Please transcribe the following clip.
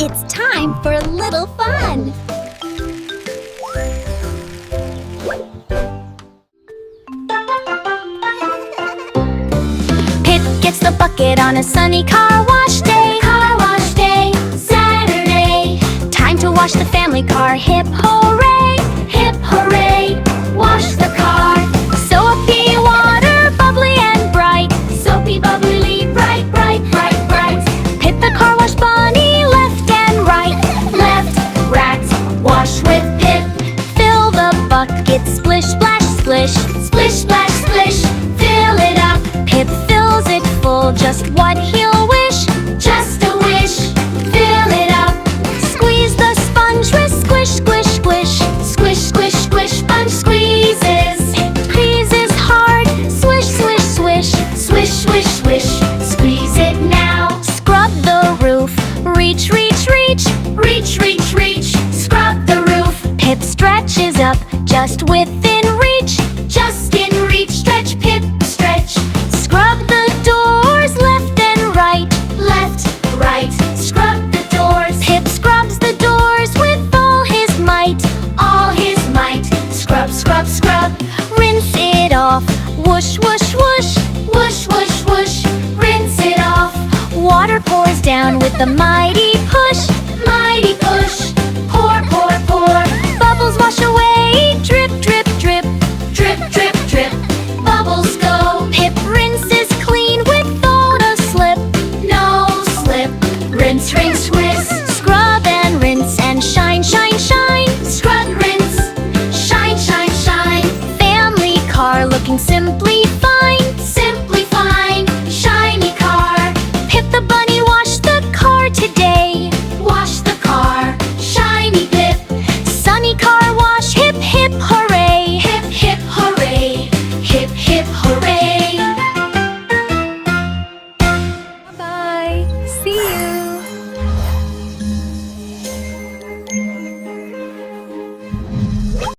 It's time for a little fun! Pip gets the bucket on a sunny car wash day. Car wash day, Saturday. Time to wash the family car, hip hooray! Hip hooray, wash the car. Soapy water, bubbly and bright. Soapy, bubbly, bright, bright, bright, bright. Pip the car wash bunny, left and right. Left, right, wash with Pip. Fill the bucket, splish, splash, splish. Splish, splash, splish, fill it up. Pip fills it full, just what he'll wish. Just a wish, fill it up. Squeeze the sponge with squish, squish, squish. Squish, squish, squish, sponge squeezes. Pip squeezes hard, swish, swish, swish. Swish, swish, swish, squeeze it now. Scrub the roof, reach, reach, reach. Reach, reach, reach, scrub the roof. Pip stretches up, just within reach. Just in reach, stretch, Pip, stretch. Scrub the doors, left and right. Left, right, scrub the doors. Pip scrubs the doors with all his might. All his might, scrub, scrub, scrub. Rinse it off, whoosh, whoosh, whoosh. Whoosh, whoosh, whoosh, rinse it off. Water pours down with a mighty push. Mighty push, pour, pour, pour. Bubbles wash away, drip, drip, drip. Drip, drip, drip, bubbles go. Pip rinses clean without a slip. No slip, rinse, rinse, whisk.